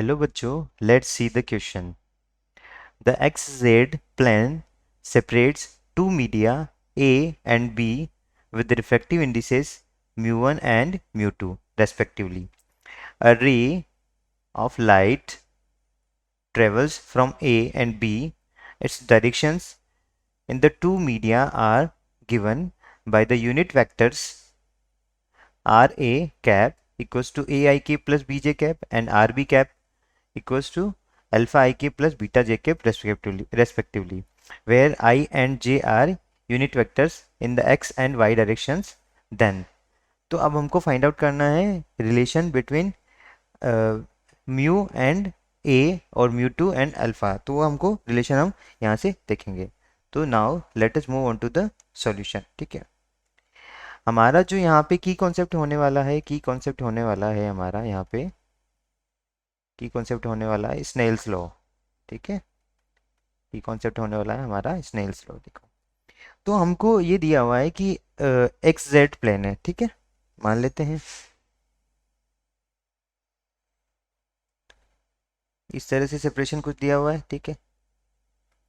Hello बच्चों, let's see the question. The X Z plane separates two media A and B with respective indices mu1 and mu2 respectively. A ray of light travels from A and B. Its directions in the two media are given by the unit vectors RA cap equals to AIK plus BJ cap and RB cap equals to alpha ik plus beta jk respectively, where I and j are unit vectors in the x and y directions. Then तो अब हमको find out करना है relation between mu and ए और mu two and alpha. तो वो हमको relation हम यहाँ से देखेंगे। तो now let us move on to the solution. ठीक है, हमारा जो यहाँ पे की कॉन्सेप्ट होने वाला है, की कॉन्सेप्ट होने वाला है हमारा यहाँ पे की कॉन्सेप्ट होने वाला है स्नेल्स लॉ। ठीक है, की कॉन्सेप्ट होने वाला है हमारा स्नेल्स लॉ। देखो, तो हमको ये दिया हुआ है कि एक्स जेड प्लेन है। ठीक है, मान लेते हैं इस तरह से सेपरेशन कुछ दिया हुआ है। ठीक है,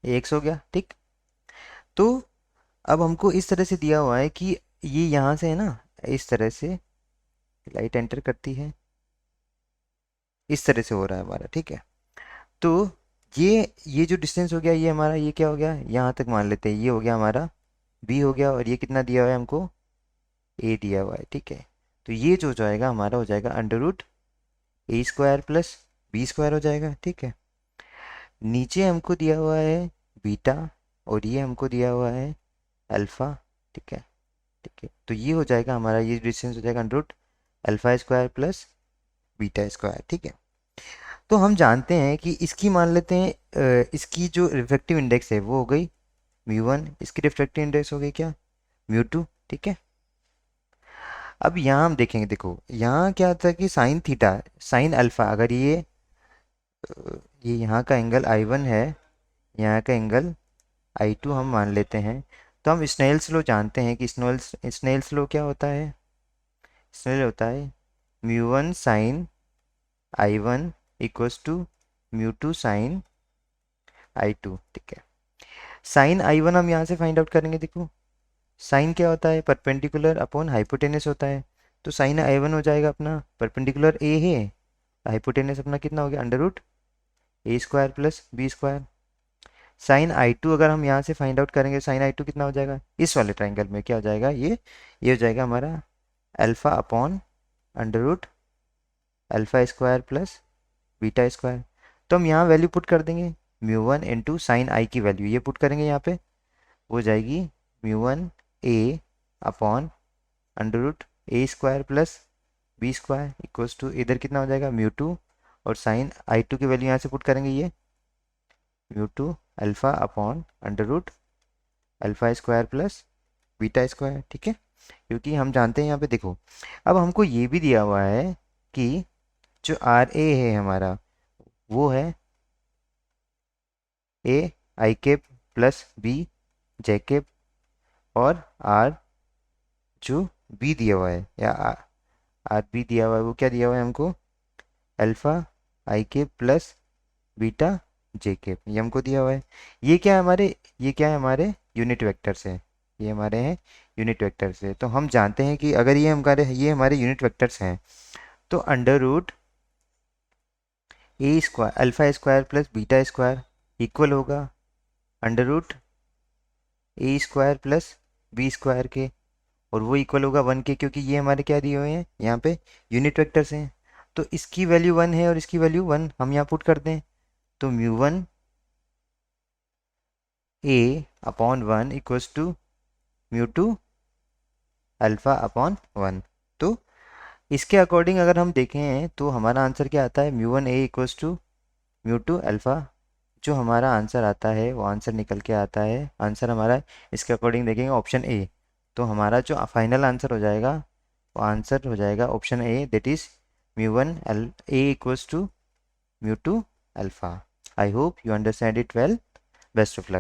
ये एक्स हो गया। ठीक, तो अब हमको इस तरह से दिया हुआ है कि ये यहाँ से है ना, इस तरह से लाइट एंटर करती है, इस तरह से हो रहा है हमारा। ठीक है, तो ये जो डिस्टेंस हो गया, ये हमारा ये क्या हो गया, यहाँ तक मान लेते हैं ये हो गया हमारा बी हो गया, और ये कितना दिया हुआ है हमको, ए दिया हुआ है। ठीक है, तो ये जो हो जाएगा हमारा हो जाएगा under root a square plus b square हो जाएगा। ठीक है, नीचे हमको दिया हुआ है बीटा और ये हमको दिया हुआ है अल्फा। ठीक है, ठीक है, तो ये हो जाएगा हमारा, ये डिस्टेंस हो जाएगा under root alpha square plus beta square. ठीक है, तो हम जानते हैं कि इसकी मान लेते हैं इसकी जो रिफ्रैक्टिव इंडेक्स है वो हो गई म्यू वन, इसकी रिफ्रैक्टिव इंडेक्स हो गई क्या, म्यू टू। ठीक है, अब यहाँ हम देखेंगे, देखो यहाँ क्या था कि साइन थीटा साइन अल्फा, अगर ये यहाँ का एंगल आई वन है, यहाँ का एंगल आई टू हम मान लेते हैं, तो हम स्नेल्स लॉ जानते हैं कि स्नेल्स लॉ क्या होता है, स्नेल होता है mu one sine i one equals to mu two sine i two. ठीक है, साइन आई वन हम यहाँ से फाइंड आउट करेंगे। देखो, साइन क्या होता है, परपेंडिकुलर अपॉन हाइपोटेनस होता है। तो साइन आई वन हो जाएगा अपना, परपेंडिकुलर ए है, हाइपोटेनस अपना कितना हो गया under root a square plus b square. Sine i two अगर हम यहाँ से फाइंड आउट करेंगे, साइन आई टू कितना हो जाएगा, इस वाले ट्राइंगल में क्या हो जाएगा, ये हो जाएगा हमारा alpha upon under root alpha square plus beta square. तो हम यहाँ वैल्यू पुट कर देंगे, mu one into sine i की वैल्यू ये पुट करेंगे यहाँ पे, हो जाएगी mu one a upon under root a square plus b square equals to, इधर कितना हो जाएगा म्यू टू, और साइन आई टू की वैल्यू यहाँ से पुट करेंगे, ये mu two alpha upon under root alpha square plus beta square. ठीक है, क्योंकि हम जानते हैं यहाँ पे, देखो अब हमको ये भी दिया हुआ है कि जो आर ए है हमारा वो है a i cap plus b j cap, और आर जो बी दिया हुआ है या आर बी दिया हुआ है वो क्या दिया हुआ है हमको, alpha i cap plus beta j cap, ये हमको दिया हुआ है। ये क्या है हमारे, ये क्या है हमारे यूनिट वेक्टर्स है, ये हमारे हैं यूनिट वेक्टर्स है। तो हम जानते हैं कि अगर ये हमारे यूनिट वेक्टर्स हैं, तो under root a square alpha square plus beta square equal होगा under root a square plus b square के, और वो इक्वल होगा वन के, क्योंकि ये हमारे क्या दिए हुए हैं यहाँ पे यूनिट वेक्टर्स हैं। तो इसकी वैल्यू वन है और इसकी वैल्यू वन हम यहाँ पुट करते हैं, तो mu one a upon one equals to mu two alpha upon one. तो इसके अकॉर्डिंग अगर हम देखें तो हमारा आंसर क्या आता है, mu one a equals to mu two alpha. जो हमारा आंसर आता है वो आंसर निकल के आता है, आंसर हमारा इसके अकॉर्डिंग देखेंगे ऑप्शन ए। तो हमारा जो फाइनल आंसर हो जाएगा वो आंसर हो जाएगा option A, that is mu one a equals to mu two alpha. I hope you understand it well. Best of luck.